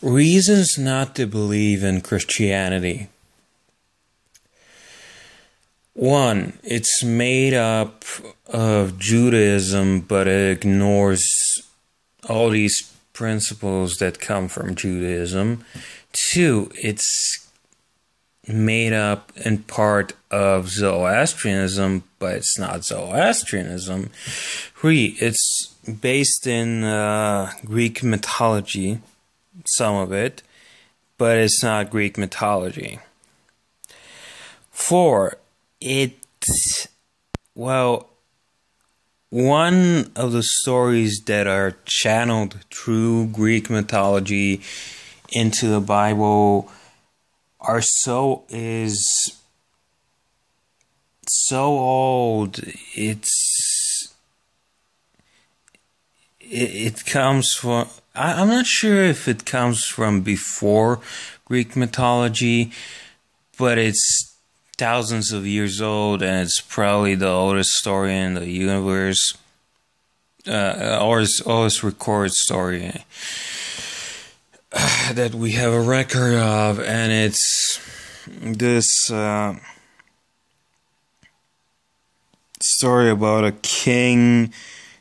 Reasons not to believe in Christianity. 1. It's made up of Judaism, but it ignores all these principles that come from Judaism. 2. It's made up in part of Zoroastrianism, but it's not Zoroastrianism. 3. It's based in Greek mythology, some of it, but it's not Greek mythology. 4. One of the stories that are channeled through Greek mythology into the Bible is so old. It comes from, I'm not sure if it comes from before Greek mythology, but it's thousands of years old, and it's probably the oldest story in the universe, oldest recorded story that we have a record of, and it's this story about a king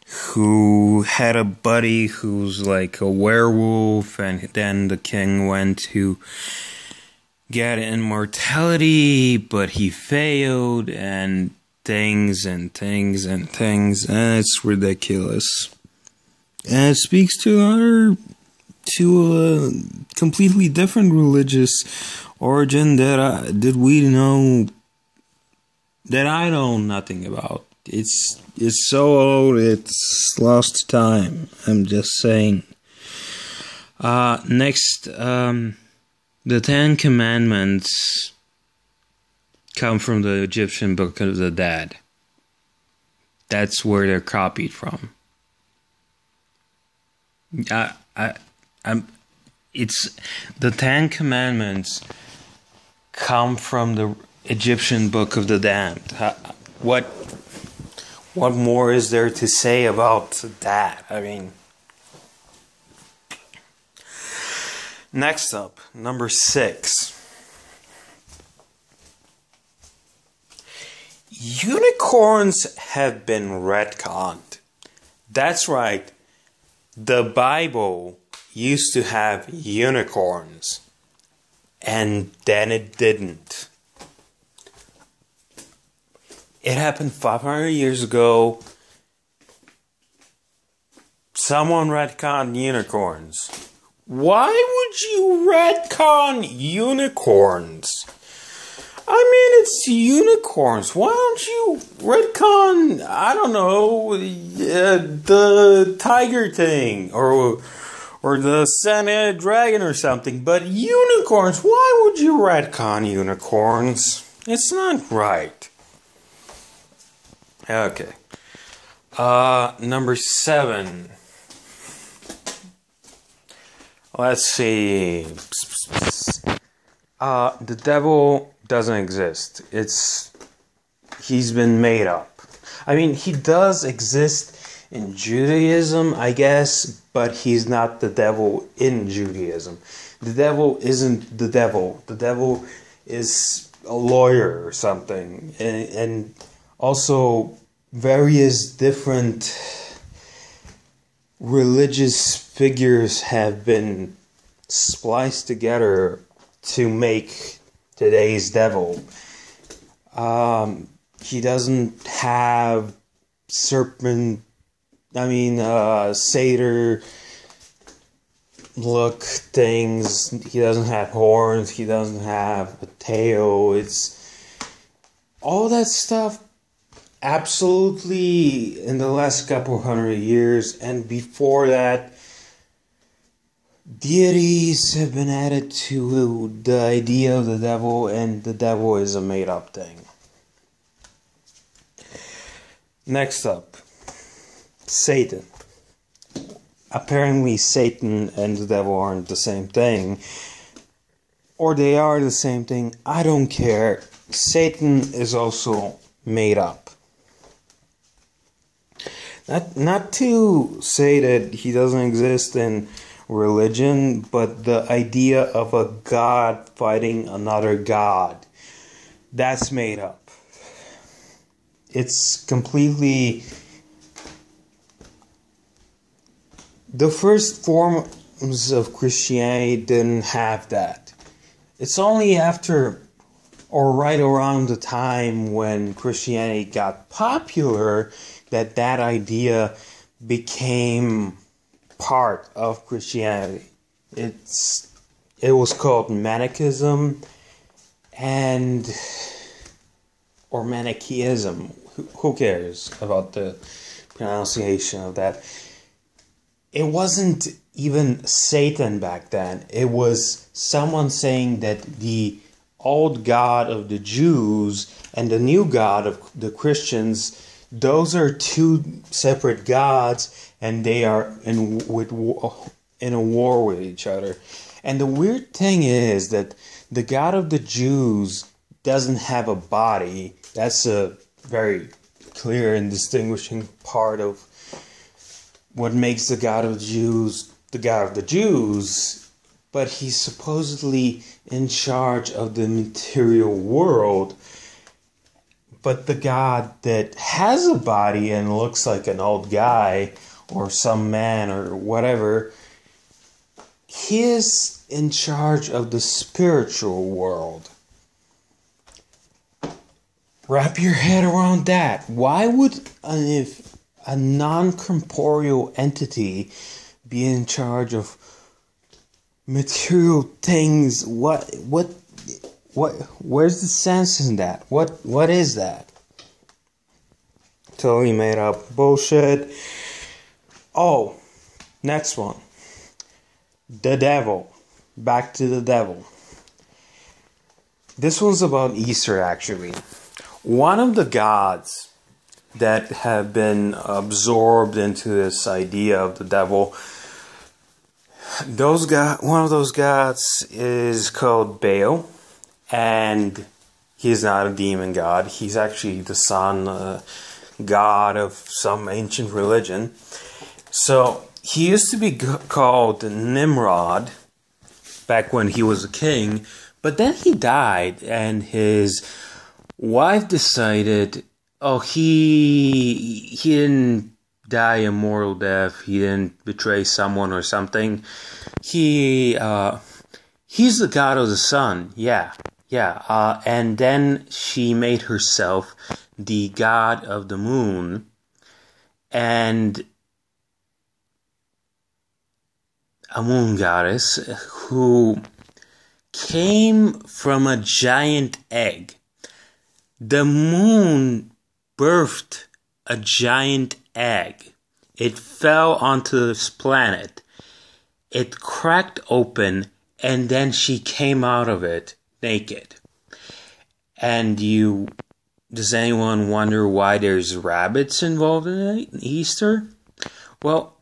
who had a buddy who's like a werewolf, and then the king went to get immortality, but he failed, and things, and it's ridiculous. And it speaks to a completely different religious origin that I know nothing about. It's so old, it's lost to time. I'm just saying. Next, the Ten Commandments come from the Egyptian Book of the Dead. That's where they're copied from. It's the Ten Commandments come from the Egyptian Book of the Damned. What more is there to say about that? I mean, next up, number 6. Unicorns have been retconned. That's right. The Bible used to have unicorns, and then it didn't. It happened 500 years ago. Someone retconned unicorns. Why would you retcon unicorns? I mean, it's unicorns. Why don't you retcon, I don't know, the tiger thing, or the Senate dragon or something, but unicorns, why would you retcon unicorns? It's not right. Okay. Number 7. Let's see. The devil doesn't exist. He's been made up. I mean, he does exist in Judaism, I guess, but he's not the devil in Judaism. The devil isn't the devil. The devil is a lawyer or something. And also various different religious figures have been spliced together to make today's devil. He doesn't have satyr look things. He doesn't have horns. He doesn't have a tail. It's all that stuff. Absolutely, in the last couple hundred years, and before that, deities have been added to the idea of the devil, and the devil is a made-up thing. Next up, Satan. Apparently, Satan and the devil aren't the same thing, or they are the same thing. I don't care. Satan is also made up. Not to say that he doesn't exist in religion, but the idea of a god fighting another god, that's made up. It's completely... The first forms of Christianity didn't have that. It's only after, or right around the time when Christianity got popular, that idea became part of Christianity. It was called Manichaeism or Manichaeism. Who cares about the pronunciation of that? It wasn't even Satan back then. It was someone saying that the old God of the Jews and the new God of the Christians, those are two separate gods, and they are in a war with each other. And the weird thing is that the God of the Jews doesn't have a body. That's a very clear and distinguishing part of what makes the God of the Jews the God of the Jews. But he's supposedly in charge of the material world. But the God that has a body and looks like an old guy or some man or whatever, he is in charge of the spiritual world. Wrap your head around that. Why would if a non-corporeal entity be in charge of material things? Where's the sense in that? What is that? Totally made up bullshit. Oh, next one. The devil. Back to the devil. This one's about Easter, actually. One of the gods that have been absorbed into this idea of the devil, one of those gods is called Baal, and he's not a demon god. He's actually the sun god of some ancient religion. So he used to be called Nimrod back when he was a king, but then he died, and his wife decided, he didn't die a mortal death. He didn't betray someone or something. He's the god of the sun. Yeah. And then she made herself the god of the moon, and a moon goddess who came from a giant egg. The moon birthed a giant egg. It fell onto this planet. It cracked open, and then she came out of it naked. And does anyone wonder why there's rabbits involved in Easter? Well,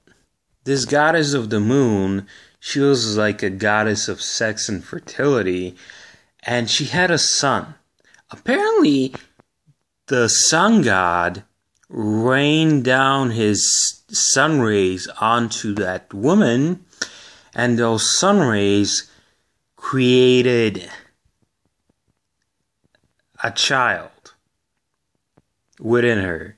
this goddess of the moon, she was like a goddess of sex and fertility, and she had a son. Apparently, the sun god rained down his sun rays onto that woman, and those sun rays created a child within her.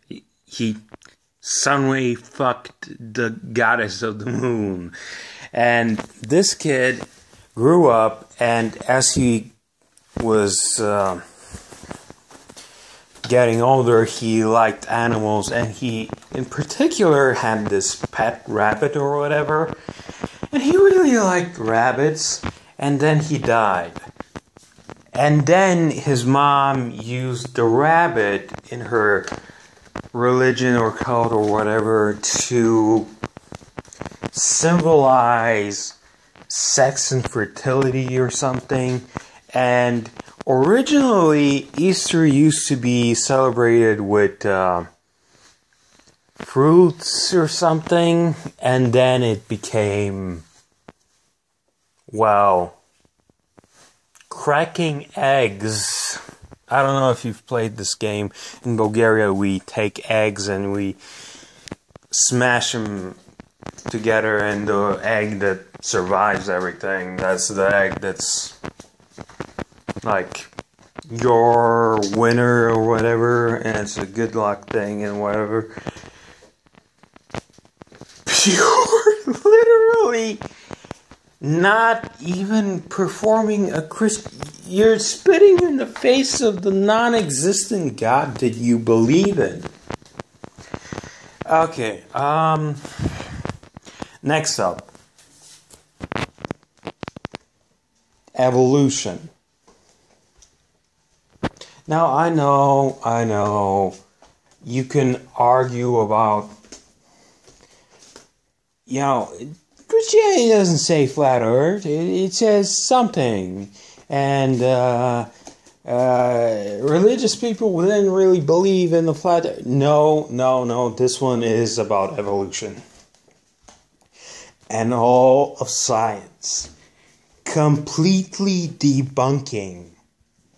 Sunray fucked the goddess of the moon. And this kid grew up, and as he was getting older, he liked animals, and he in particular had this pet rabbit or whatever, and he really liked rabbits. And then he died, and then his mom used the rabbit in her religion or cult or whatever to symbolize sex and fertility or something. And originally, Easter used to be celebrated with fruits or something, and then it became, cracking eggs. I don't know if you've played this game. In Bulgaria, we take eggs and we smash them together, and the egg that survives everything, that's the egg that's like your winner or whatever, and it's a good luck thing and whatever. You're literally not even performing a you're spitting in the face of the non-existent God that you believe in. Okay, next up. Evolution. Now, I know, you can argue about, Christianity doesn't say flat earth, it says something, and religious people didn't really believe in the flat earth. No, this one is about evolution. And all of science. Completely debunking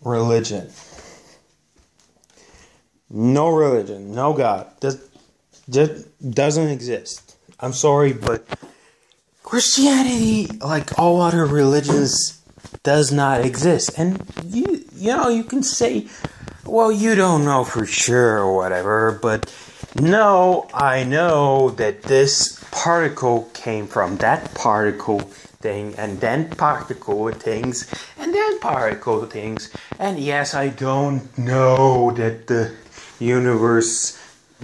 religion. No religion, no God, doesn't exist. I'm sorry, but Christianity, like all other religions, does not exist. And you can say, well, you don't know for sure or whatever, but no, I know that this particle came from that particle thing, and then particle things, and then particle things. And yes, I don't know that the universe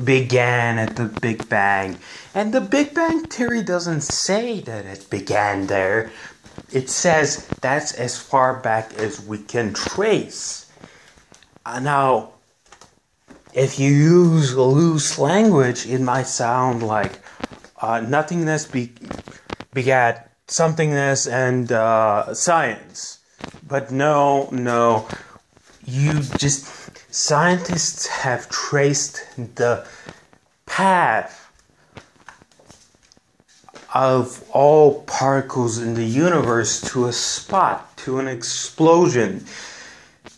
began at the Big Bang. And the Big Bang Theory doesn't say that it began there. It says that's as far back as we can trace. Now, if you use loose language, it might sound like nothingness begat somethingness and science. But no. Scientists have traced the path of all particles in the universe to a spot, to an explosion.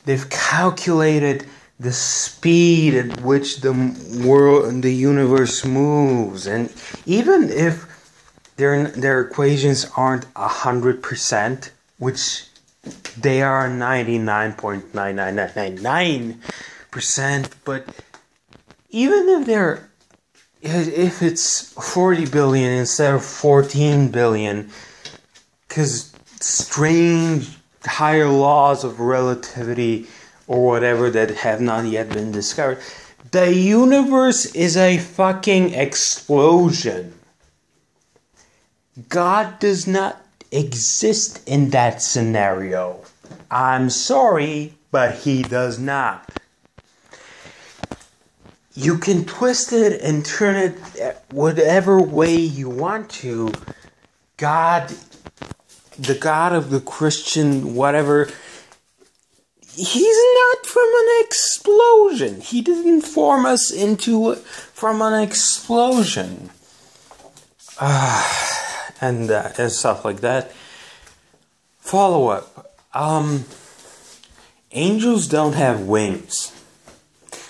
They've calculated the speed at which the world and the universe moves, and even if their equations aren't 100%, which they are 99.99999%, but even if it's 40 billion instead of 14 billion, because strange higher laws of relativity or whatever that have not yet been discovered, the universe is a fucking explosion. God does not exist in that scenario. I'm sorry, but he does not. You can twist it and turn it whatever way you want to. God, the God of the Christian whatever, he's not from an explosion. He didn't form us from an explosion. And stuff like that. Follow up. Angels don't have wings.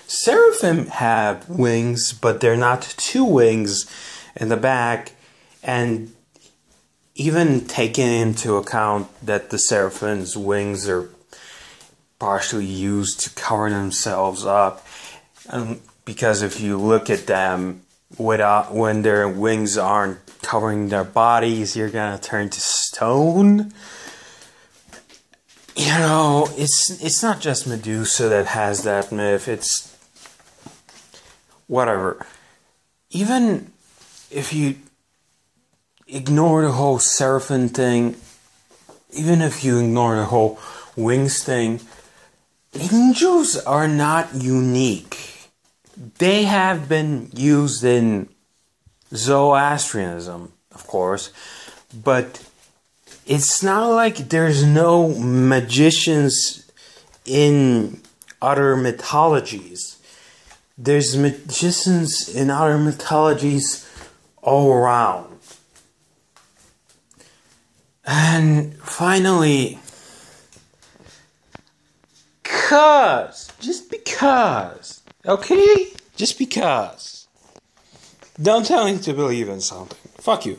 Seraphim have wings, but they're not two wings in the back. And even taking into account that the seraphim's wings are partially used to cover themselves up, because if you look at them when their wings aren't covering their bodies, you're gonna turn to stone. It's not just Medusa that has that myth. It's whatever. Even if you ignore the whole seraphim thing, even if you ignore the whole wings thing, angels are not unique. They have been used in Zoroastrianism, of course, but it's not like there's no magicians in other mythologies. There's magicians in other mythologies all around. And finally, just because, okay? Just because. Don't tell me to believe in something. Fuck you.